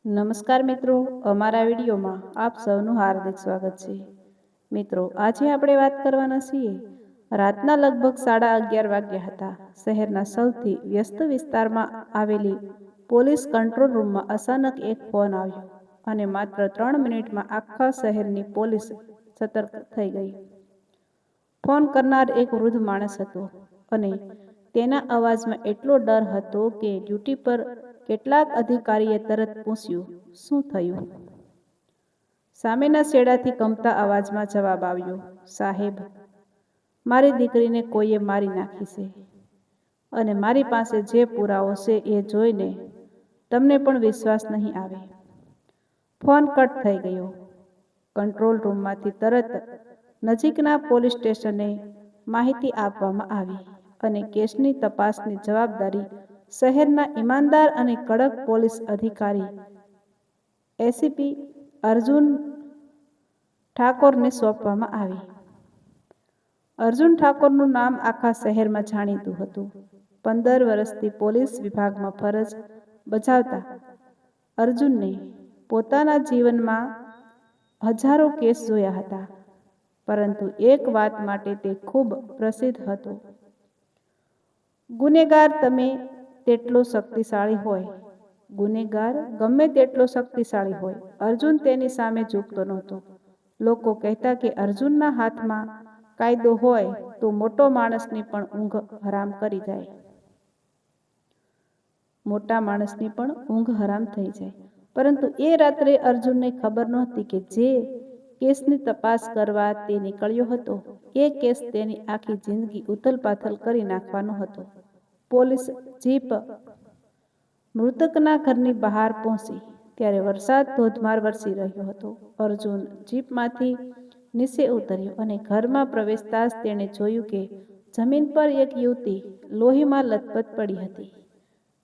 નમસ્કાર મિત્રો, અમારા વિડીયોમાં આપ સૌનું હાર્દિક સ્વાગત છે। મિત્રો, આજે આપણે વાત કરવાના છીએ રાતના લગભગ 11:30 વાગ્યા હતા। શહેરના સૌથી વ્યસ્ત વિસ્તારમાં આવેલી પોલીસ કંટ્રોલ રૂમમાં અચાનક એક ફોન આવ્યો અને માત્ર 3 મિનિટમાં આખા શહેરની પોલીસ સતર્ક થઈ ગઈ। ફોન કરનાર એક વૃદ્ધ માણસ હતો અને તેના અવાજમાં એટલો ડર હતો કે ડ્યુટી પર કેટલાક અધિકારીએ તરત પૂછ્યું, "શું થયું?" સામેના છેડાથી કંપતા અવાજમાં જવાબ આવ્યો, "સાહેબ, મારી દીકરીને કોઈએ મારી નાખી છે અને મારી પાસે જે પુરાવો છે એ જોઈને તમને પણ વિશ્વાસ નહીં આવે." ફોન કટ થઈ ગયો। કંટ્રોલ રૂમમાંથી તરત નજીકના પોલીસ સ્ટેશને માહિતી આપવામાં આવી અને કેસની તપાસની જવાબદારી શહેરના ઈમાનદાર અને કડક પોલીસ અધિકારી એસીપી અર્જુન ઠાકોરને સોંપવામાં આવી। અર્જુન ઠાકોરનું નામ આખા શહેરમાં જાણીતું હતું। 15 વર્ષથી પોલીસ વિભાગમાં ફરજ બજાવતા અર્જુનને પોતાના જીવનમાં હજારો કેસ જોયા હતા, પરંતુ એક વાત માટે તે ખૂબ પ્રસિદ્ધ હતો, ગુનેગાર તમે તેટલો શક્તિશાળી હોય, ગુનેગાર ગમે તેટલો શક્તિશાળી હોય, અર્જુન તેની સામે ઝૂકતો નહોતો। લોકો કહેતા કે અર્જુનના હાથમાં કાયદો હોય તો મોટો માણસની પણ ઊંઘ હરામ કરી જાય, મોટા માણસની પણ ઊંઘ હરામ થઈ જાય। પરંતુ એ રાત્રે અર્જુનને ખબર નહોતી કે જે કેસની તપાસ કરવા તે નીકળ્યો હતો એ કેસ તેની આખી જિંદગી ઉથલપાથલ કરી નાખવાનો હતો। પોલીસ જીપ મૃતકના ઘરની બહાર પહોંચી ત્યારે વરસાદ ધોધમાર વરસી રહ્યો હતો। અર્જુન જીપમાંથી નીચે ઉતર્યો અને ઘરમાં પ્રવેશતા જ તેણે જોયું કે જમીન પર એક યુવતી લોહીમાં લથપથ પડી હતી।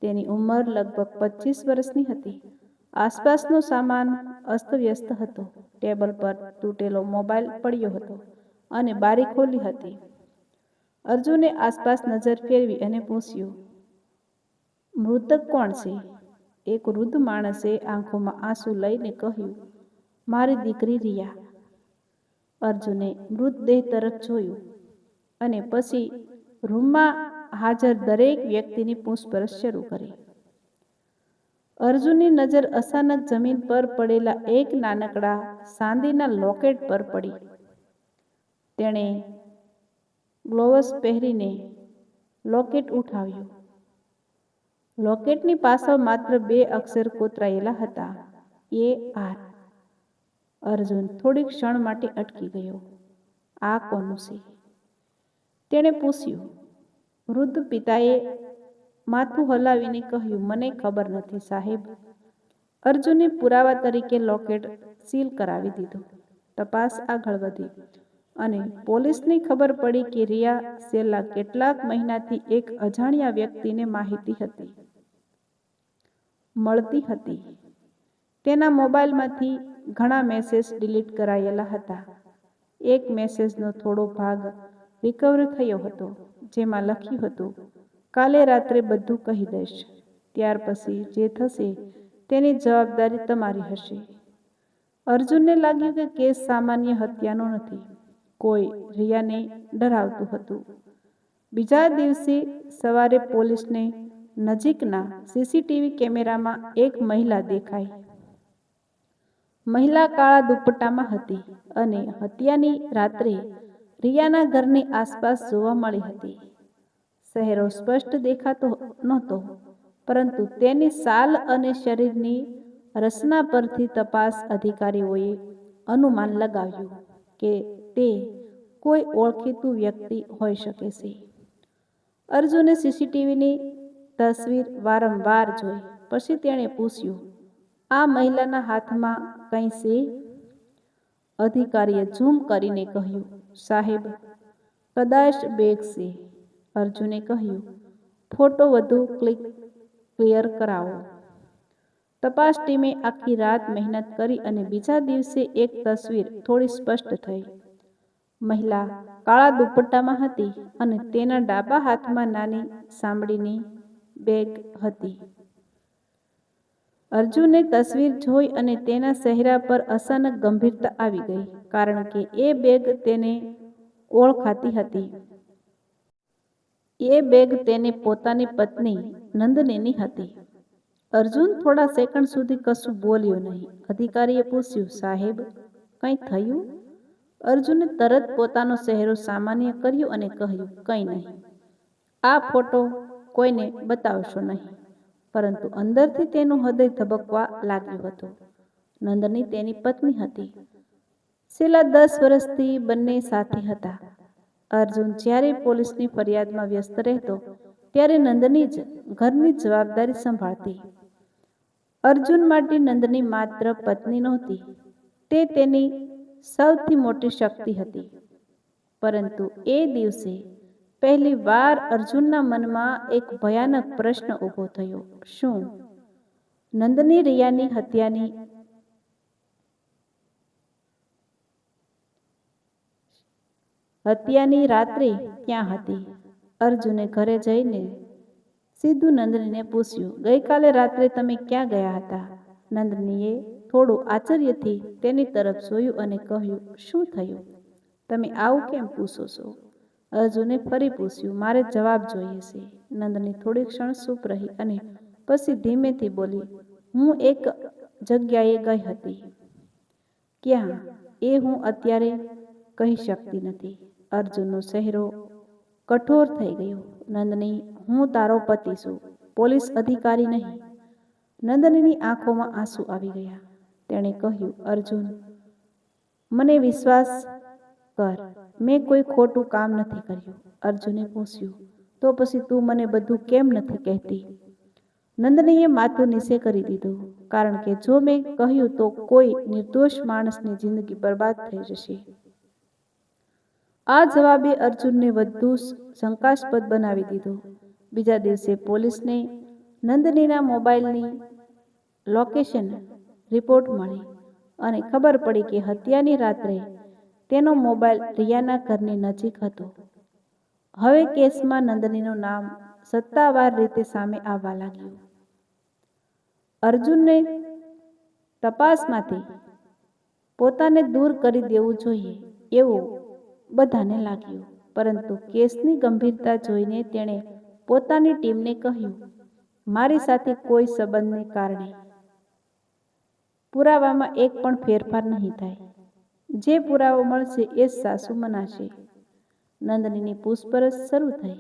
તેની ઉંમર લગભગ 25 વર્ષની હતી। આસપાસનો સામાન અસ્તવ્યસ્ત હતો। ટેબલ પર તૂટેલો મોબાઈલ પડ્યો હતો અને બારી ખુલ્લી હતી। અર્જુને આસપાસ નજર ફેરવી અને પૂછ્યું, "મૃતક કોણ છે?" એક વૃદ્ધ માણસે આંખોમાં આંસુ લઈને કહ્યું, "મારી દીકરી રિયા." અર્જુને મૃતદેહ તરફ જોયું અને પછી રૂમમાં હાજર દરેક વ્યક્તિની પૂછપરછ શરૂ કરી। અર્જુનની નજર અચાનક જમીન પર પડેલા એક નાનકડા ચાંદીના લોકેટ પર પડી। તેણે ગ્લોવ્સ પહેરીને લોકેટ ઉઠાવ્યું। લોકેટની પાછળ માત્ર 2 અક્ષર કોતરાયેલા હતા, AR। અર્જુન થોડી ક્ષણ માટે અટકી ગયો। "આ કોનું છે?" તેણે પૂછ્યું। વૃદ્ધ પિતાએ માથું હલાવીને કહ્યું, "મને ખબર નથી, સાહેબ." અર્જુને પુરાવા તરીકે લોકેટ સીલ કરાવી દીધું। તપાસ આગળ વધી અને પોલીસને ખબર પડી કે રિયા છેલ્લા કેટલાક મહિનાથી એક અજાણ્યા વ્યક્તિને માહિતી મળતી હતી। તેના મોબાઈલમાંથી ઘણા મેસેજ ડિલીટ કરાયેલા હતા। એક મેસેજનો થોડો ભાગ રિકવર થયો હતો, જેમાં લખ્યું હતું, "કાલે રાત્રે બધું કહી દઈશ, ત્યાર પછી જે થશે તેની જવાબદારી તમારી હશે." અર્જુનને લાગ્યું કે કેસ સામાન્ય હત્યાનો નથી, કોઈ રિયાને ડરાવતું હતું। બીજા દિવસે સવારે પોલીસને નજીકના સીસીટીવી કેમેરામાં એક મહિલા દેખાઈ। મહિલા કાળા દુપટ્ટામાં હતી અને હત્યાની રાત્રે રિયાના ઘરની આસપાસ જોવા મળી હતી। ચહેરો સ્પષ્ટ દેખાતો નહોતો, પરંતુ તેની શાલ અને શરીરની રચના પરથી તપાસ અધિકારીઓએ અનુમાન લગાવ્યું કે તે કોઈ ઓળખીતું વ્યક્તિ હોઈ શકે છે। અર્જુને સીસીટીવીની તસવીર વારંવાર જોઈ। પછી તેણે પૂછ્યું, "આ મહિલાના હાથમાં કંઈ છે?" અધિકારીએ ઝૂમ કરીને કહ્યું, "સાહેબ, કદાચ બેગ છે." અર્જુને કહ્યું, "ફોટો વધુ ક્લિયર કરાવો." તપાસ ટીમે આખી રાત મહેનત કરી અને બીજા દિવસે એક તસવીર થોડી સ્પષ્ટ થઈ। મહિલા કાળા દુપટ્ટામાં હતી અને તેના ડાબા હાથમાં નાની ચામડીની બેગ હતી। અર્જુને તસવીર જોઈ અને તેના ચહેરા પર અચાનક ગંભીરતા આવી ગઈ, કારણ કે એ બેગ તેને ઓળખાતી હતી. એ બેગ તેને પોતાની પત્ની નંદનીની હતી. અર્જુન થોડા સેકન્ડ સુધી કશું બોલ્યો નહીં. અધિકારીએ પૂછ્યું, સાહેબ, કંઈ થયું? અર્જુને તરત પોતાનો ચહેરો સામાન્ય કર્યો અને કહ્યું, કંઈ નહીં. આ ફોટો કોઈને બતાવશો નહીં. પરંતુ અંદરથી તેનું હૃદય ધબકવા લાગ્યું હતું. નંદની તેની પત્ની હતી. છેલ્લા 10 વર્ષથી બંને સાથે હતા. અર્જુન જ્યારે પોલીસની ફરિયાદમાં વ્યસ્ત રહેતો, ત્યારે નંદની જ ઘરની જવાબદારી સંભાળતી. અર્જુન માટે નંદની માત્ર પત્ની નહોતી, તે તેની સૌથી મોટી શક્તિ હતી. પરંતુ એ દિવસે પહેલી વાર અર્જુનના મનમાં એક ભયાનક પ્રશ્ન ઊભો થયો. શું નંદની રિયાની હત્યાની રાત્રે ક્યાં હતી? અર્જુને ઘરે જઈને સીધું નંદનીને પૂછ્યું, ગઈકાલે રાત્રે તમે ક્યાં ગયા હતા? નંદનીએ થોડું આશ્ચર્યથી તેની તરફ જોયું અને કહ્યું, શું થયું? તમે આવું કેમ પૂછો છો? અર્જુને ફરી પૂછ્યું, મારે જવાબ જોઈએ છે. નંદની થોડી ક્ષણ ચૂપ રહી અને પછી ધીમેથી બોલી, હું એક જગ્યાએ ગઈ હતી. ક્યાં? એ હું અત્યારે કહી શકતી નથી. અર્જુનનો ચહેરો કઠોર થઈ ગયો. નંદની, હું તારો પતિ છું, પોલીસ અધિકારી નહીં. નંદનીની આંખોમાં આંસુ આવી ગયા. તેણે કહ્યું, અર્જુન, મને વિશ્વાસ કર, મેં કોઈ ખોટું કામ નથી કર્યું. અર્જુને પૂછ્યું, તો પછી તું મને બધું કેમ નથી કહેતી? નંદનીએ માથું નીચે કરી દીધું, કારણ કે જો મેં કહ્યું તો કોઈ નિર્દોષ માણસની જિંદગી બરબાદ થઈ જશે. આ જવાબે અર્જુનને વધુ શંકાસ્પદ બનાવી દીધો. બીજા દિવસે પોલીસને નંદનીના મોબાઈલની લોકેશન રિપોર્ટ મળી અને ખબર પડી કે હત્યાની રાત્રે તેનો મોબાઈલ રિયાના ઘરની નજીક હતો. હવે કેસમાં નંદનીનું નામ સત્તાવાર રીતે સામે આવવા લાગ્યું. અર્જુનને તપાસમાંથી પોતાને દૂર કરી દેવું જોઈએ એવું બધાને લાગ્યું. પરંતુ કેસની ગંભીરતા જોઈને તેણે પોતાની ટીમને કહ્યું, મારી સાથે કોઈ સંબંધને કારણે પુરાવામાં એક પણ ફેરફાર નહીં થાય. જે પુરાવો મળશે એ જ સાસુ મનાશે. નંદનીની પૂછપરછ શરૂ થઈ.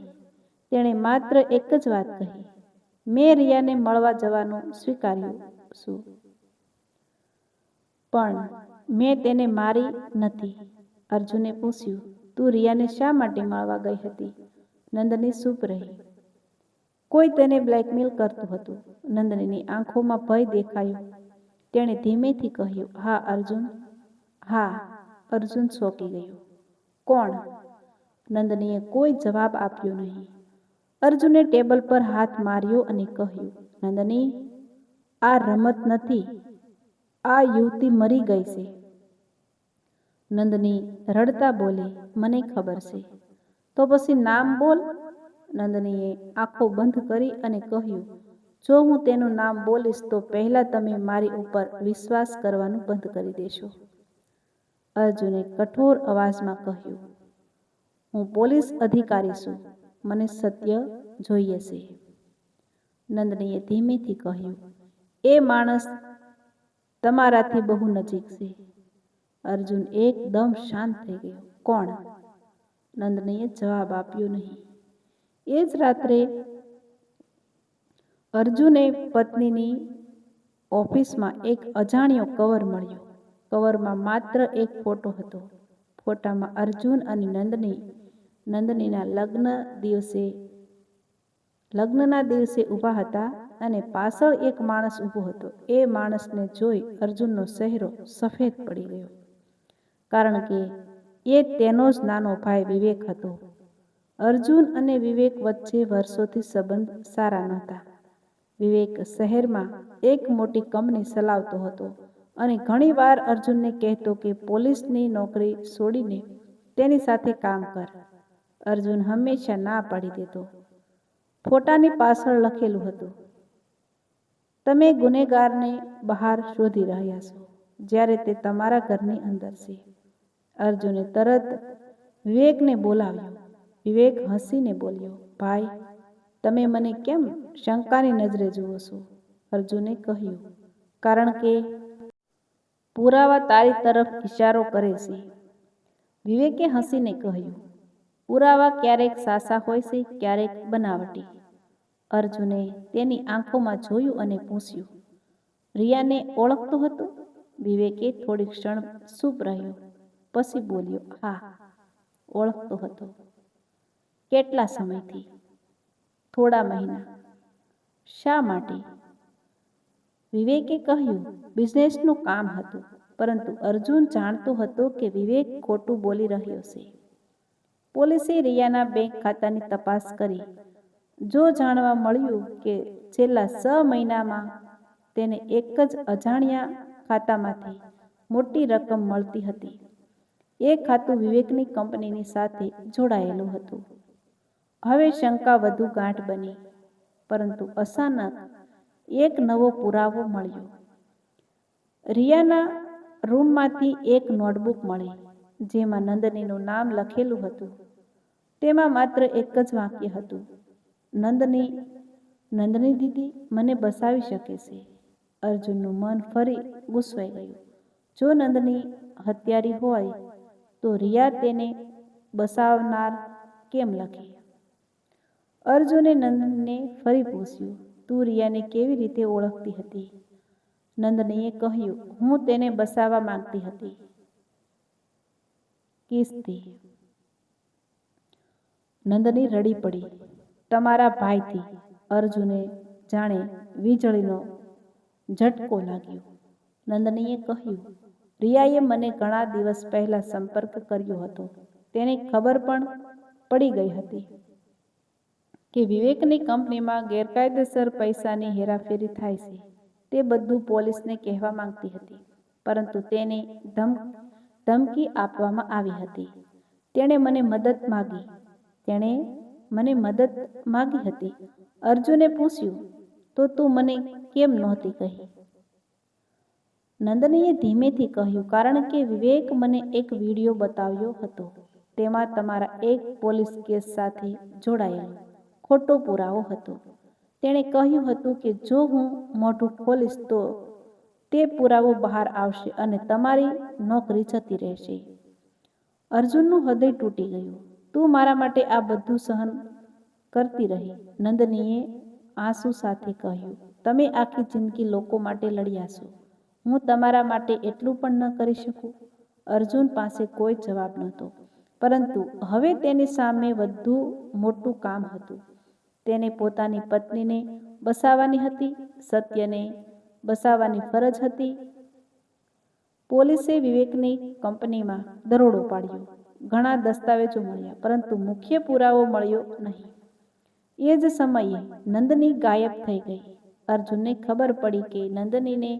તેણે માત્ર એક જ વાત કહી, મેં રિયાને મળવા જવાનું સ્વીકાર્યું છું, પણ મેં તેને મારી નથી. અર્જુને પૂછ્યું, તું રિયાને શા માટે મળવા ગઈ હતી? નંદની ચૂપ રહી. કોઈ તેને બ્લેકમેલ કરતું હતું. નંદનીની આંખોમાં ભય દેખાયું. તેણે ધીમેથી કહ્યું, હા અર્જુન, હા. અર્જુન ચોંકી ગયો. કોણ? નંદનીએ કોઈ જવાબ આપ્યો નહીં. અર્જુને ટેબલ પર હાથ માર્યો અને કહ્યું, નંદની, આ રમત નથી. આ યુવતી મરી ગઈ છે. નંદની રડતા બોલી, મને ખબર છે. તો પછી નામ બોલ. નંદનીએ આંખો બંધ કરી અને કહ્યું, જો હું તેનું નામ બોલીશ તો પહેલા તમે મારી ઉપર વિશ્વાસ કરવાનું બંધ કરી દેશો. અર્જુને કઠોર અવાજમાં કહ્યું, હું પોલીસ અધિકારી છું, મને સત્ય જોઈએ છે. નંદનીએ ધીમેથી કહ્યું, એ માણસ તમારાથી બહુ નજીક છે. અર્જુન એકદમ શાંત થઈ ગયો. કોણ? નંદનીએ જવાબ આપ્યો નહીં. એ જ રાત્રે અર્જુને પત્નીની ઓફિસમાં એક અજાણ્યો કવર મળ્યો. કવરમાં માત્ર એક ફોટો હતો. ફોટામાં અર્જુન અને નંદનીના લગ્નના દિવસે ઊભા હતા અને પાછળ એક માણસ ઊભો હતો. એ માણસને જોઈ અર્જુનનો ચહેરો સફેદ પડી ગયો, કારણ કે એ તેનો જ નાનો ભાઈ વિવેક હતો. અર્જુન અને વિવેક વચ્ચે વર્ષોથી સંબંધ સારા નહોતા. વિવેક શહેરમાં એક મોટી કંપની ચલાવતો હતો અને ઘણીવાર અર્જુનને કહેતો કે પોલીસની નોકરી છોડીને તેની સાથે કામ કર. અર્જુન હંમેશા ના પાડી દેતો. ફોટાની પાછળ લખેલું હતું, તમે ગુનેગારને બહાર શોધી રહ્યા છો, જ્યારે તે તમારા ઘરની અંદર છે. અર્જુને તરત વિવેકને બોલાવ્યો. વિવેક હસીને બોલ્યો, ભાઈ, તમે મને કેમ શંકાની નજરે જુઓ છો? અર્જુને કહ્યું, કારણ કે પુરાવા તારી તરફ ઇશારો કરે છે. વિવેકે હસીને કહ્યું, પુરાવા ક્યારેક સાચા હોય છે, ક્યારેક બનાવટી. અર્જુને તેની આંખોમાં જોયું અને પૂછ્યું, રિયાને ઓળખતો હતો? વિવેકે થોડી ક્ષણ ચૂપ રહ્યો, પછી બોલ્યો, હા, ઓળખતો હતો. કેટલા સમયથી? થોડા મહિના. શા માટે? વિવેકે કહ્યું, બિઝનેસનું કામ હતું. પરંતુ અર્જુન જાણતો હતો કે વિવેક ખોટું બોલી રહ્યો છે. પોલીસે રિયાના બેંક ખાતાની તપાસ કરી. જો જાણવા મળ્યું કે છેલ્લા 6 મહિનામાં તેને એક જ અજાણ્યા ખાતામાંથી મોટી રકમ મળતી હતી. એ ખાતું વિવેકની કંપનીની સાથે જોડાયેલું હતું. હવે શંકા વધુ ગાઢ બની. પરંતુ અચાનક એક નવો પુરાવો મળ્યો. રિયાના રૂમમાંથી એક નોટબુક મળી, જેમાં નંદનીનું નામ લખેલું હતું. તેમાં માત્ર એક જ વાક્ય હતું, નંદની દીદી મને બચાવી શકે છે. અર્જુનનું મન ફરી ગુસ્સાઈ ગયું. જો નંદની હત્યારી હોય તો રિયા તેને બચાવનાર કેમ લખે? અર્જુને નંદનીને ફરી પૂછ્યું, તું રિયાને કેવી રીતે ઓળખતી હતી? નંદનીએ કહ્યું, હું તેને બચાવવા માંગતી હતી. કિસથી? નંદની રડી પડી, તમારા ભાઈથી. અર્જુને જાણે વીજળીનો ઝટકો લાગ્યો. નંદનીએ કહ્યું, રિયાએ મને ઘણા દિવસ પહેલા સંપર્ક કર્યો હતો. તેને ખબર પણ પડી ગઈ હતી કે વિવેકની કંપનીમાં ગેરકાયદેસર પૈસાની હેરાફેરી થાય છે. તે બધું પોલીસને કહેવા માંગતી હતી, પરંતુ તેને ધમકી આપવામાં આવી હતી. તેણે મને મદદ માગી હતી. અર્જુને પૂછ્યું, તો તું મને કેમ નહોતી કહી? નંદનીએ ધીમેથી કહ્યું, કારણ કે વિવેક મને એક વિડીયો બતાવ્યો હતો. તેમાં તમારા એક પોલીસ કેસ સાથે જોડાયેલો ખોટો પુરાવો હતો. તેણે કહ્યું હતું કે જો હું મોઢું ખોલીશ તો તે પુરાવો બહાર આવશે અને તમારી નોકરી જતી રહેશે. અર્જુનનું હૃદય તૂટી ગયું. તું મારા માટે આ બધું સહન કરતી રહી. નંદનીએ આંસુ સાથે કહ્યું, તમે આખી જિંદગી લોકો માટે લડ્યા છો. હું તમારા માટે એટલું પણ ન કરી શકું? અર્જુન પાસે કોઈ જવાબ નહોતો, પરંતુ હવે તેની સામે વધુ મોટું કામ હતું. તેને પોતાની પત્નીને બચાવવાની હતી, સત્યને બચાવવાની ફરજ હતી. પોલીસે વિવેકની કંપનીમાં દરોડો પાડ્યો. ઘણા દસ્તાવેજો મળ્યા, પરંતુ મુખ્ય પુરાવો મળ્યો નહીં. એ જ સમયે નંદની ગાયબ થઈ ગઈ. અર્જુનને ખબર પડી કે નંદનીને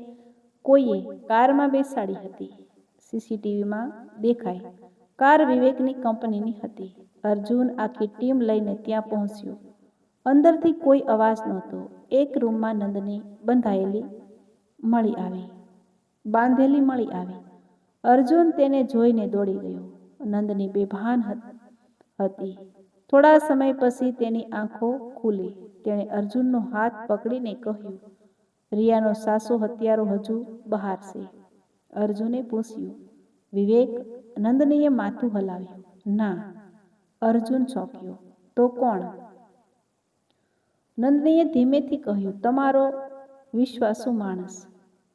કોઈએ કારમાં બેસાડી હતી. સીસીટીવીમાં દેખાય કાર વિવેકની કંપનીની હતી. અર્જુન આખી ટીમ લઈને ત્યાં પહોંચ્યો. અંદરથી કોઈ અવાજ નહોતો. એક રૂમમાં નંદની બાંધેલી મળી આવી. અર્જુન તેને જોઈને દોડી ગયો. નંદની બેભાન હતી. થોડા સમય પછી તેની આંખો ખુલી. તેણે અર્જુનનો હાથ પકડીને કહ્યું, રિયાનો સાચો હત્યારો હજુ બહાર છે. અર્જુને પૂછ્યું, વિવેક? નંદનીએ માથું હલાવ્યું, ના. અર્જુન ચોંક્યો, તો કોણ? નંદનીએ ધીમેથી કહ્યું, તમારો વિશ્વાસુ માણસ.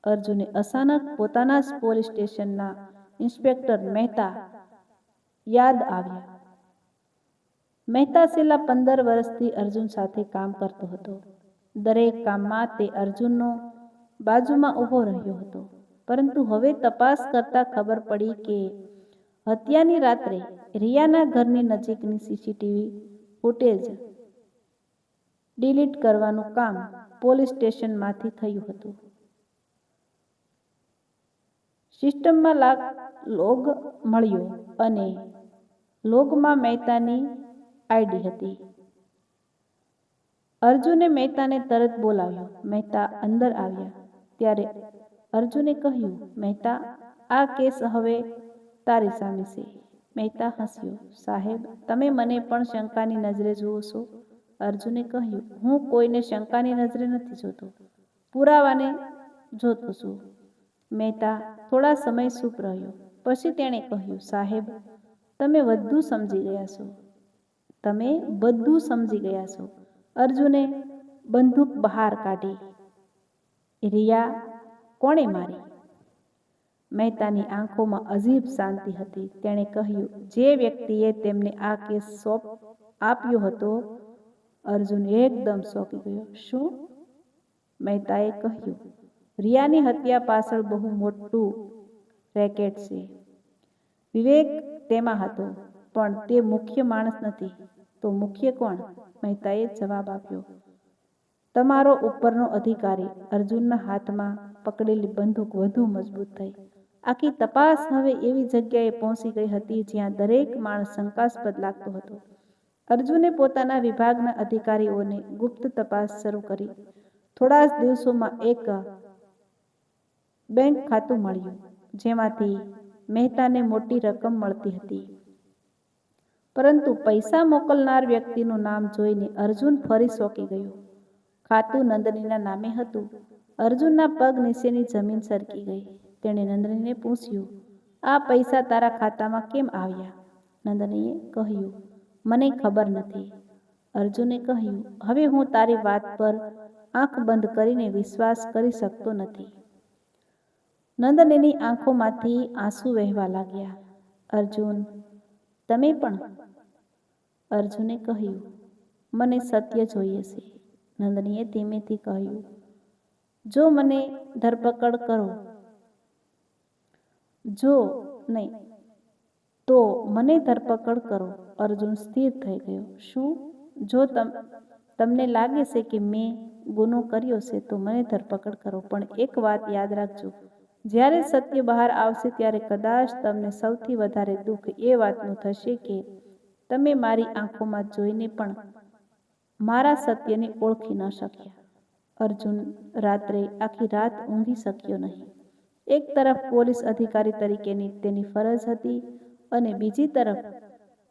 અર્જુને અચાનક પોતાના જ પોલીસ સ્ટેશનના ઇન્સ્પેક્ટર મહેતા યાદ આવ્યા. મહેતા છેલ્લા 15 વર્ષથી અર્જુન સાથે કામ કરતો હતો. દરેક કામમાં તે અર્જુનનો બાજુમાં ઊભો રહ્યો હતો. પરંતુ હવે તપાસ કરતા ખબર પડી કે હત્યાની રાત્રે રિયાના ઘરની નજીકની સીસીટીવી ફૂટેજ ડિલીટ કરવાનું કામ પોલીસ સ્ટેશનમાંથી થયું હતું. સિસ્ટમમાં લોગ મળ્યો અને લોગમાં મહેતાની આઈડી હતી. અર્જુને મહેતાને તરત બોલાવ્યો. મહેતા અંદર આવ્યા ત્યારે અર્જુને કહ્યું, મહેતા, આ કેસ હવે તારી સામે છે. મહેતા હસ્યો. સાહેબ, તમે મને પણ શંકાની નજરે જુઓ છો? અર્જુને કહ્યું, હું કોઈને શંકાની નજરે નથી જોતો, પુરાવાને જોતો છું. મહેતા થોડા સમય ચૂપ રહ્યો. પછી તેણે કહ્યું, સાહેબ, તમે બધું સમજી ગયા છો. તમે બધું સમજી ગયા છો. અર્જુને બંદૂક બહાર કાઢી. રિયા કોણે મારી? મહેતાની આંખોમાં અજીબ શાંતિ હતી. તેણે કહ્યું, જે વ્યક્તિએ તેમને આ કેસ આપ્યો હતો. અર્જુન એકદમ ચોંકી ગયો. શું? મહેતાએ કહ્યું, રિયાની હત્યા પાછળ બહુ મોટું રેકેટ છે. વિવેક તેમાં હતો, પણ તે મુખ્ય માણસ નથી. તો મુખ્ય કોણ? મહેતાએ જવાબ આપ્યો, તમારો ઉપરનો અધિકારી. અર્જુનના હાથમાં પકડેલી બંદૂક વધુ મજબૂત થઈ. આખી તપાસ હવે એવી જગ્યાએ પહોંચી ગઈ હતી જ્યાં દરેક માણસ શંકાસ્પદ લાગતો હતો. અર્જુને પોતાના વિભાગના અધિકારીઓને ગુપ્ત તપાસ શરૂ કરી. થોડા જ દિવસોમાં એક બેંક ખાતું મળ્યું જેમાંથી મહેતાને મોટી રકમ મળતી હતી. પરંતુ પૈસા મોકલનાર વ્યક્તિનું નામ જોઈને અર્જુન ફરી ચોંકી ગયો. ખાતું નંદનીના નામે હતું. અર્જુનના પગ નીચેની જમીન સરકી ગઈ. તેણે નંદનીને પૂછ્યું, આ પૈસા તારા ખાતામાં કેમ આવ્યા? નંદનીએ કહ્યું, મને ખબર નથી. અર્જુને કહ્યું, હવે હું તારી વાત પર આંખ બંધ કરીને વિશ્વાસ કરી શકતો નથી. નંદનીની આંખોમાંથી આંસુ વહેવા લાગ્યા. અર્જુન, તમે પણ? અર્જુને કહ્યું, મને સત્ય જોઈએ છે. નંદનીએ ધીમેથી કહ્યું, જો મને ધરપકડ કરો, જો નહીં તો મને ધરપકડ કરો. અર્જુન સ્થિર થઈ ગયો. શું? જો તમને લાગે છે કે મેં ગુનો કર્યો છે તો મને ધરપકડ કરો, પણ એક વાત યાદ રાખજો, જ્યારે સત્ય બહાર આવશે ત્યારે કદાચ તમને સૌથી વધારે દુઃખ એ વાતનું થશે કે તમે મારી આંખોમાં જોઈને પણ મારા સત્યને ઓળખી ન શક્યા. અર્જુન રાત્રે આખી રાત ઊંઘી શક્યો નહીં. એક તરફ પોલીસ અધિકારી તરીકેની તેની ફરજ હતી અને બીજી તરફ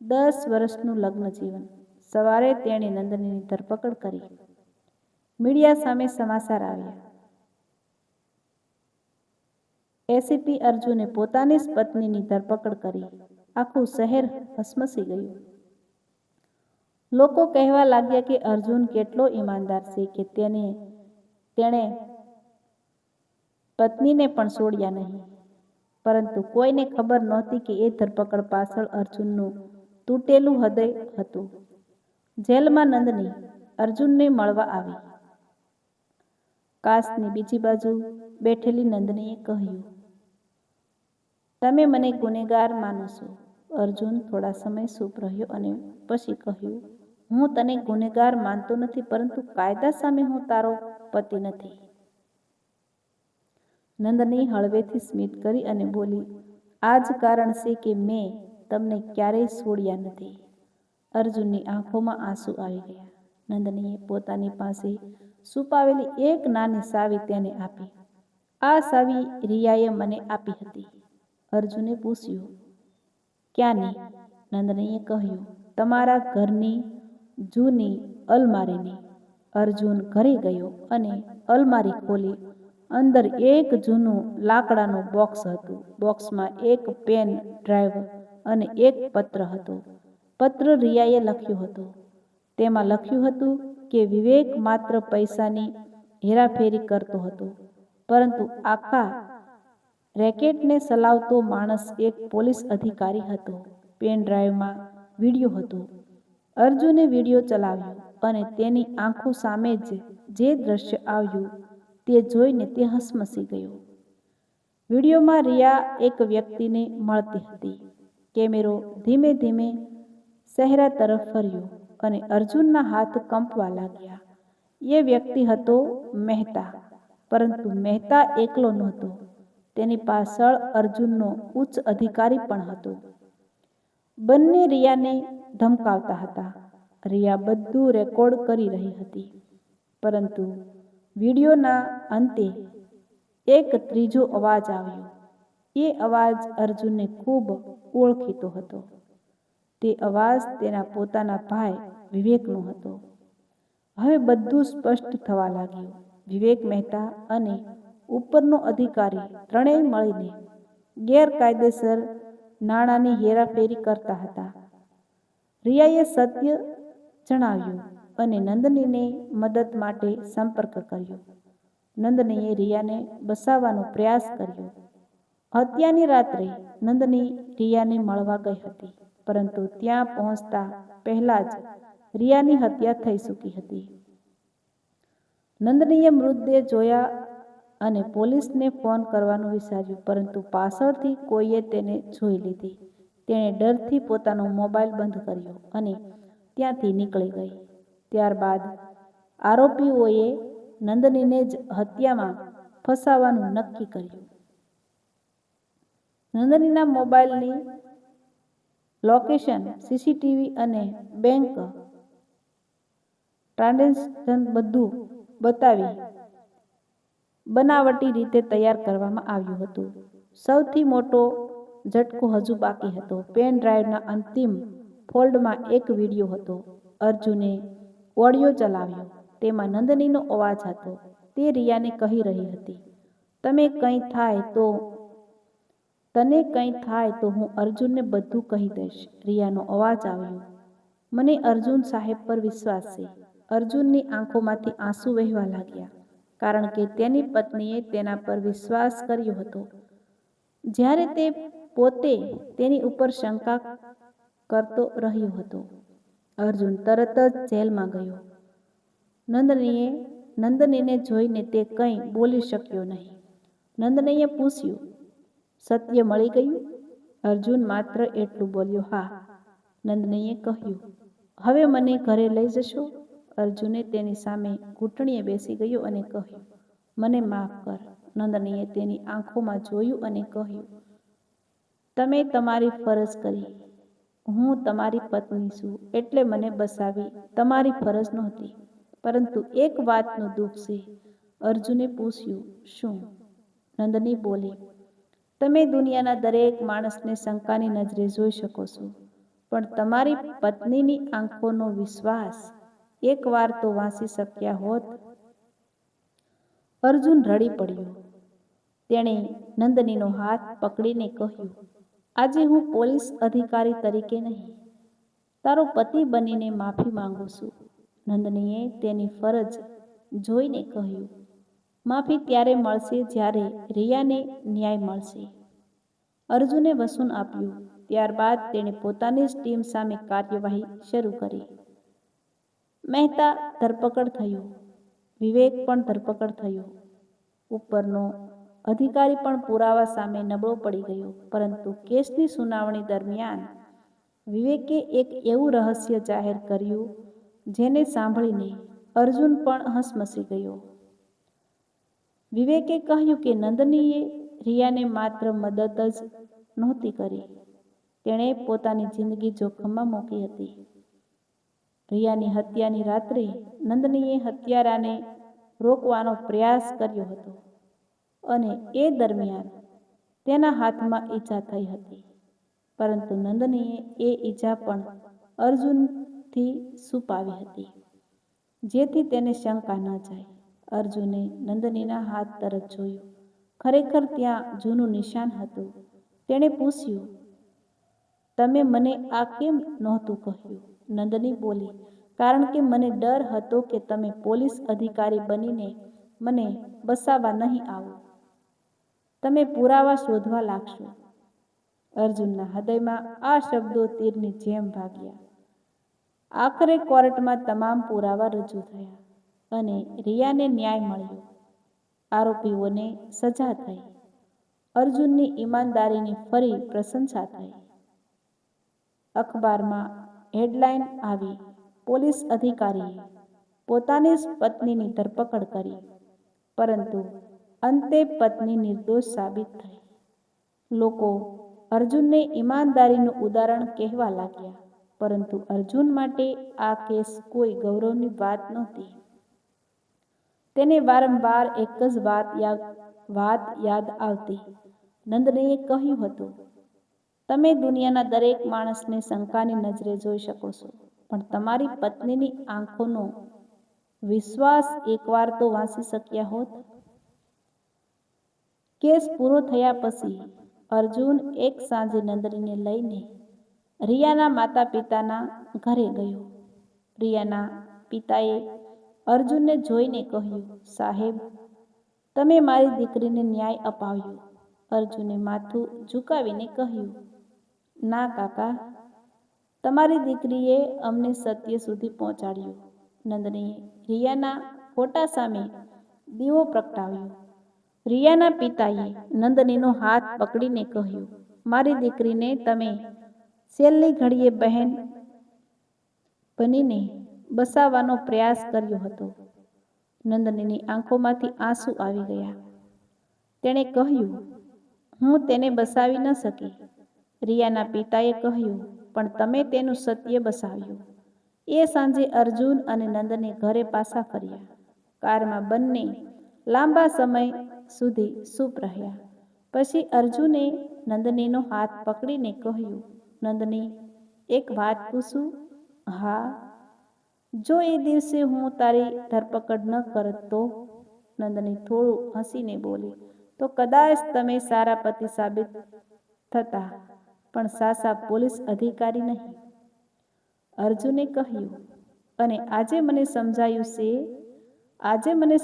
10 વર્ષનું લગ્ન જીવન. સવારે તેણે નંદનીની ધરપકડ કરી. મીડિયા સામે સમાચાર આવ્યા. એસીપી અર્જુને પોતાની જ પત્નીની ધરપકડ કરી. આખું શહેર હસમસી ગયું. લોકો કહેવા લાગ્યા કે અર્જુન કેટલો ઈમાનદાર છે કે તેણે પત્નીને પણ છોડ્યા નહીં. પરંતુ કોઈને ખબર નહોતી કે એ ધરપકડ પાછળ અર્જુનનું તૂટેલું હૃદય હતું. જેલમાં નંદની અર્જુનને મળવા આવી. કાચની બીજી બાજુ બેઠેલી નંદનીએ કહ્યું, તમે મને ગુનેગાર માનો છો? અર્જુન થોડા સમય ચૂપ રહ્યો અને પછી કહ્યું, હું તને ગુનેગાર માનતો નથી, પરંતુ કાયદા સામે હું તારો પતિ નથી. નંદની હળવેથી સ્મિત કરી અને બોલી, આ જ કારણ છે કે મેં તમને ક્યારેય છોડ્યા નથી. અર્જુનની આંખોમાં આંસુ આવી ગયા. નંદનીએ પોતાની પાસે છુપાવેલી એક નાની ચાવી તેને આપી. આ ચાવી રિયાએ મને આપી હતી. અર્જુને પૂછ્યું, ક્યાંની? નંદનીએ કહ્યું, તમારા ઘરની જૂની અલમારીની. અર્જુન ઘરે ગયો અને અલમારી ખોલી. અંદર એક જૂનું લાકડાનું બોક્સ હતું. બોક્સમાં એક પેન ડ્રાઈવ અને એક પત્ર હતો. પત્ર રિયાએ લખ્યો હતો. તેમાં લખ્યું હતું કે વિવેક માત્ર પૈસાની હેરાફેરી કરતો હતો, પરંતુ આખા રેકેટને ચલાવતો માણસ એક પોલીસ અધિકારી હતો. પેન ડ્રાઈવમાં વિડીયો હતો. અર્જુને વિડીયો ચલાવ્યો અને તેની આંખો સામે જે દ્રશ્ય આવ્યું તે જોઈને તે હસમસી ગયો. વિડીયોમાં રિયા એક વ્યક્તિને મળતી હતી. કેમેરો ધીમે ધીમે ચહેરા તરફ ફર્યો અને અર્જુનના હાથ કંપવા લાગ્યા. એ વ્યક્તિ હતો મહેતા, પરંતુ મહેતા એકલો નહોતો. તેની પાછળ અર્જુનનો ઉચ્ચ અધિકારી પણ હતો. બંને રિયાને ધમકાવતા હતા. રિયા બધું રેકોર્ડ કરી રહી હતી, પરંતુ વિડીયોના અંતે એક ત્રીજો અવાજ આવ્યો. એ અવાજ અર્જુનને ખૂબ ઓળખીતો હતો. તે અવાજ તેના પોતાના ભાઈ વિવેકનો હતો. હવે બધું સ્પષ્ટ થવા લાગ્યું. વિવેક મહેતા અને ઉપરનો અધિકારી ત્રણેય મળીને ગેરકાયદેસર નાણાંની હેરાફેરી કરતા હતા. રિયાએ સત્ય જણાવ્યું અને નંદનીને મદદ માટે સંપર્ક કર્યો. નંદનીએ રિયાને બચાવવાનો પ્રયાસ કર્યો. હત્યાની રાત્રે નંદની રિયાને મળવા ગઈ હતી, પરંતુ ત્યાં પહોંચતા પહેલા જ રિયાની હત્યા થઈ ચૂકી હતી. નંદનીએ મૃતદેહ જોયા અને પોલીસને ફોન કરવાનું વિચાર્યું, પરંતુ પાછળથી કોઈએ તેને જોઈ લીધી. તેણે ડરથી પોતાનો મોબાઈલ બંધ કર્યો અને ત્યાંથી નીકળી ગઈ. ત્યારબાદ આરોપીઓએ નંદનીને જ હત્યામાં ફસાવવાનું નક્કી કર્યું. નંદનીના મોબાઈલની લોકેશન, સીસીટીવી અને બેંક ટ્રાન્ઝેક્શન બધું બતાવી બનાવટી રીતે તૈયાર કરવામાં આવ્યું હતું. સૌથી મોટો ઝટકો હજુ બાકી હતો. પેન ડ્રાઈવના અંતિમ ફોલ્ડમાં એક વિડીયો હતો. અર્જુને ઓડિયો ચલાવ્યો. તેમાં નંદનીનો અવાજ હતો. તે રિયાને કહી રહી હતી, તને કંઈ થાય તો હું અર્જુનને બધું કહી દઈશ. રિયાનો અવાજ આવ્યો, મને અર્જુન સાહેબ પર વિશ્વાસ છે. અર્જુનની આંખોમાંથી આંસુ વહેવા લાગ્યા, કારણ કે તેની પત્નીએ તેના પર વિશ્વાસ કર્યો હતો, જ્યારે તે પોતે તેની ઉપર શંકા કરતો રહ્યો હતો. અર્જુન તરત જ જેલમાં ગયો. નંદનીને જોઈને તે કંઈ બોલી શક્યો નહીં. નંદનીએ પૂછ્યું, સત્ય મળી ગયું? અર્જુન માત્ર એટલું બોલ્યો, હા. નંદનીએ કહ્યું, હવે મને ઘરે લઈ જશો? અર્જુને તેની સામે ઘૂંટણીએ બેસી ગયો અને કહ્યું, મને માફ કર. નંદનીએ તેની આંખોમાં જોયું અને કહ્યું, તમે તમારી ફરજ કરી. હું તમારી પત્ની છું, એટલે મને બચાવવી તમારી ફરજ નહોતી. પરંતુ એક વાતનું દુઃખ છે. અર્જુને પૂછ્યું, શું? નંદની બોલી, તમે દુનિયાના દરેક માણસને શંકાની નજરે જોઈ શકો છો, પણ તમારી પત્નીની આંખોનો વિશ્વાસ એકવાર તો વાંચી શક્યા હોત. અર્જુન રડી પડ્યો. તેણે નંદનીનો હાથ પકડીને કહ્યું, આજે હું પોલીસ અધિકારી તરીકે નહીં, તારો પતિ બનીને માફી માંગુ છું. નંદનીએ તેની ફરજ જોઈને કહ્યું, માફી ત્યારે મળશે જ્યારે રિયાને ન્યાય મળશે. અર્જુને વસન આપ્યું. ત્યારબાદ તેણે પોતાની જ ટીમ સામે કાર્યવાહી શરૂ કરી. મહેતા ધરપકડ થયો. વિવેક પણ ધરપકડ થયો. ઉપરનો અધિકારી પણ પુરાવા સામે નબળો પડી ગયો. પરંતુ કેસની સુનાવણી દરમિયાન વિવેકે એક એવું રહસ્ય જાહેર કર્યું જેને સાંભળીને અર્જુન પણ હસમસી ગયો. વિવેકે કહ્યું કે નંદનીએ રિયાને માત્ર મદદ જ નહોતી કરી, તેણે પોતાની જિંદગી જોખમમાં મૂકી હતી. રિયાની હત્યાની રાત્રે નંદનીએ હત્યારાને રોકવાનો પ્રયાસ કર્યો હતો અને એ દરમિયાન તેના હાથમાં ઈજા થઈ હતી. પરંતુ નંદનીએ એ ઈજા પણ અર્જુનથી છુપાવી હતી, જેથી તેને શંકા ન જાય. અર્જુને નંદનીના હાથ તરફ જોયું. ખરેખર ત્યાં જૂનું નિશાન હતું. તેણે પૂછ્યું, તમે મને આ કેમ નહોતું કહ્યું? નંદની બોલી, કારણ કે મને ડર હતો કે તમે પોલીસ અધિકારી બનીને મને બચાવવા નહીં આવો. તમે પુરાવા શોધવા લાગશો. અર્જુનના હૃદયમાં આ શબ્દો તીરની જેમ વાગ્યા. આખરે કોર્ટમાં તમામ પુરાવા રજૂ થયા અને રિયાને ન્યાય મળ્યો. આરોપીઓને સજા થઈ. અર્જુનની ઈમાનદારીની ફરી પ્રશંસા થઈ. અખબારમાં હેડલાઇન આવી, પોલીસ અધિકારીએ પોતાની જ પત્નીની ધરપકડ કરી, પરંતુ અંતે પત્ની નિર્દોષ સાબિત થઈ. લોકો અર્જુનને ઈમાનદારીનું ઉદાહરણ કહેવા લાગ્યા, પરંતુ અર્જુન માટે આ કેસ કોઈ ગૌરવની વાત નહોતી. તેને વારંવાર એક જ વાત યાદ આવતી. નંદનીએ કહ્યું હતું, તમે દુનિયાના દરેક માણસને શંકાની નજરે જોઈ શકો છો, પણ તમારી પત્નીની આંખોનો વિશ્વાસ એકવાર તો વાંચી શક્યા હોત. કેસ પૂરો થયા પછી અર્જુન એક સાંજે નંદનીને લઈને રિયાના માતા પિતાના ઘરે ગયો. રિયાના પિતાએ અર્જુનને જોઈને કહ્યું, સાહેબ, તમે મારી દીકરીને ન્યાય અપાવ્યો. અર્જુને માથું ઝુકાવીને કહ્યું, ના કાકા, તમારી દીકરીએ અમને સત્ય સુધી પહોંચાડ્યું. નંદનીએ રિયાના ફોટા સામે દીવો પ્રગટાવ્યો. રિયાના પિતાએ નંદનીનો હાથ પકડીને કહ્યું, મારી દીકરીને તમે છેલ્લી ઘડીએ બહેન બનીને બસાવવાનો પ્રયાસ કર્યો હતો. નંદનીની આંખોમાંથી આંસુ આવી ગયા. તેણે કહ્યું, હું તેને બસાવી ન શકી. રિયાના પિતાએ કહ્યું, પણ તમે તેનું સત્ય બસાવ્યું. એ સાંજે અર્જુન અને નંદની ઘરે પાછા ફર્યા. કારમાં બંને લાંબા સમય સુધી ચૂપ રહ્યા. પછી અર્જુને નંદનીનો હાથ પકડીને કહ્યું, નંદની, એક વાત પૂછું? હા. જો એ દિવસે હું તારી ધરપકડ ન કરત તો? નંદની થોડું હસીને બોલી, તો કદાચ તમે સારા પતિ સાબિત થતા, પણ સાચા પોલીસ અધિકારી નહીં. અર્જુને કહ્યું, અને આજે મને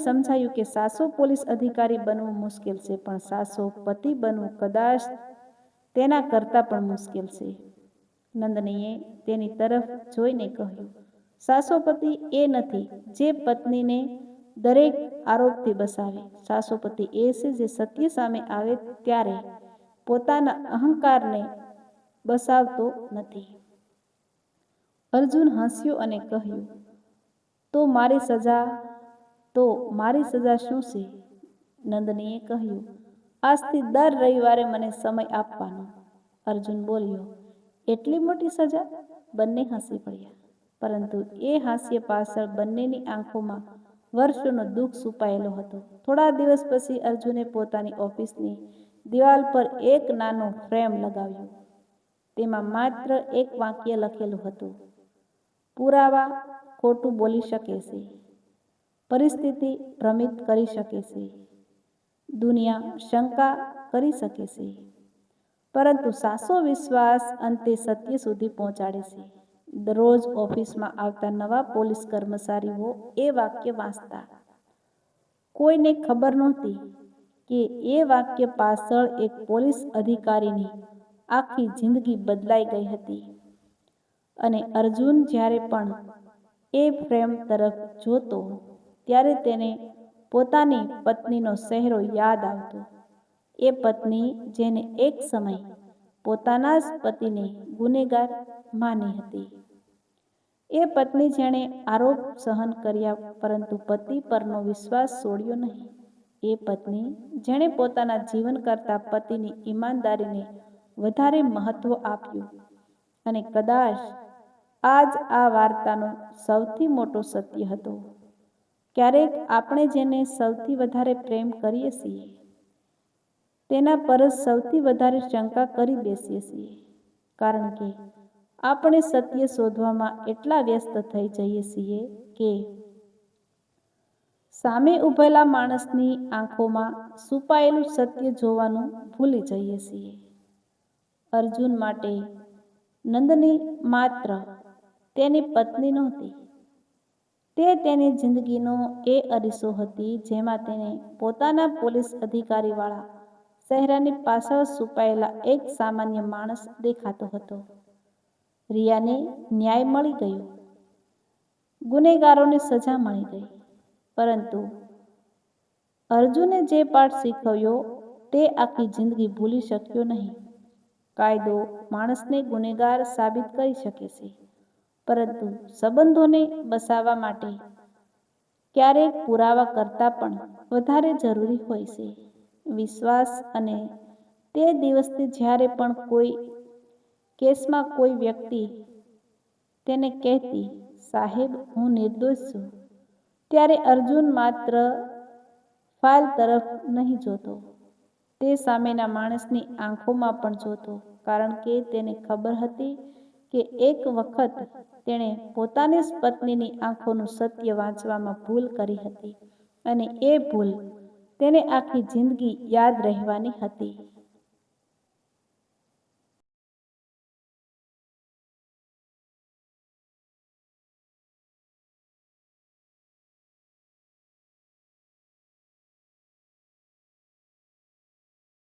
સમજાયું કે સાચો પોલીસ અધિકારી બનવું મુશ્કેલ છે, પણ સાચો પતિ બનવું કદાચ તેના કરતાં પણ મુશ્કેલ છે. નંદનીએ તેની તરફ જોઈને કહ્યું, સાચો પતિ એ નથી જે પત્નીને દરેક આરોપથી બસાવે. સાચો પતિ એ છે જે સત્ય સામે આવે ત્યારે પોતાના અહંકારને બસાવતો નથી. અર્જુન હસ્યો અને કહ્યું, તો મારી સજા શું છે? નંદનીએ કહ્યું, આજથી દર રવિવારે મને સમય આપવાનો. અર્જુન બોલ્યો, એટલી મોટી સજા? બંને હસી પડ્યા. પરંતુ એ હાસ્ય પાછળ બંનેની આંખોમાં વર્ષોનો દુઃખ છુપાયેલો હતો. થોડા દિવસ પછી અર્જુને પોતાની ઓફિસની દિવાલ પર એક નાનો ફ્રેમ લગાવ્યો. તેમાં માત્ર એક વાક્ય લખેલું હતું, પુરાવા ખોટું બોલી શકે છે, પરિસ્થિતિ ભ્રમિત કરી શકે છે, દુનિયા શંકા કરી શકે છે, પરંતુ સાચો વિશ્વાસ અંતે સત્ય સુધી પહોંચાડે છે. દરરોજ ઓફિસમાં આવતા નવા પોલીસ કર્મચારીઓ એ વાક્ય વાંચતા. કોઈને ખબર નહોતી કે એ વાક્ય પાછળ એક પોલીસ અધિકારીની આખી જિંદગી બદલાઈ ગઈ હતી. અને અર્જુન જ્યારે પણ એ ફ્રેમ તરફ જોતો, ત્યારે તેને પોતાની પત્નીનો ચહેરો યાદ આવતો. એ પત્ની જેને એક સમય પોતાના જ પતિને ગુનેગાર માની હતી. એ પત્ની જેણે આરોપ સહન કર્યા પરંતુ પતિ પરનો વિશ્વાસ છોડ્યો નહીં. એ પત્ની જેણે પોતાના જીવન કરતાં પતિની ઈમાનદારીને વધારે મહત્વ આપ્યું. અને કદાચ આજ આ વાર્તાનો સૌથી મોટો સત્ય હતો. ક્યારેક આપણે જેને સૌથી વધારે પ્રેમ કરીએ છીએ, તેના પર જ સૌથી વધારે શંકા કરી બેસીએ છીએ. કારણ કે આપણે સત્ય શોધવામાં એટલા વ્યસ્ત થઈ જઈએ છીએ કે સામે ઊભેલા માણસની આંખોમાં છુપાયેલું સત્ય જોવાનું ભૂલી જઈએ છીએ. અર્જુન માટે નંદની માત્ર તેની પત્ની નહોતી, તે તેની જિંદગીનો એ અરીસો હતી જેમાં તેને પોતાના પોલીસ અધિકારીવાળા ચહેરાની પાછળ છુપાયેલા એક સામાન્ય માણસ દેખાતો હતો. રિયાને ન્યાય મળી ગયો, ગુનેગારોને સજા મળી ગઈ, પરંતુ અર્જુને જે પાઠ શીખવ્યો તે આખી જિંદગી ભૂલી શક્યો નહીં. કાયદો માણસને ગુનેગાર સાબિત કરી શકે છે, પરંતુ સંબંધોને બચાવવા માટે ક્યારેક પુરાવા કરતાં પણ વધારે જરૂરી હોય છે વિશ્વાસ. અને તે દિવસથી જ્યારે પણ કોઈ કેસમાં કોઈ વ્યક્તિ તેને કહેતી, સાહેબ, હું નિર્દોષ છું. ત્યારે અર્જુન માત્ર ફાલ તરફ નહીં જોતો, તે સામેના માણસની આંખોમાં પણ જોતો, કારણ કે તેને ખબર હતી કે એક વખત તેણે પોતાની જ પત્નીની આંખોનું સત્ય વાંચવામાં ભૂલ કરી હતી અને એ ભૂલ તેને આખી જિંદગી યાદ રહેવાની હતી.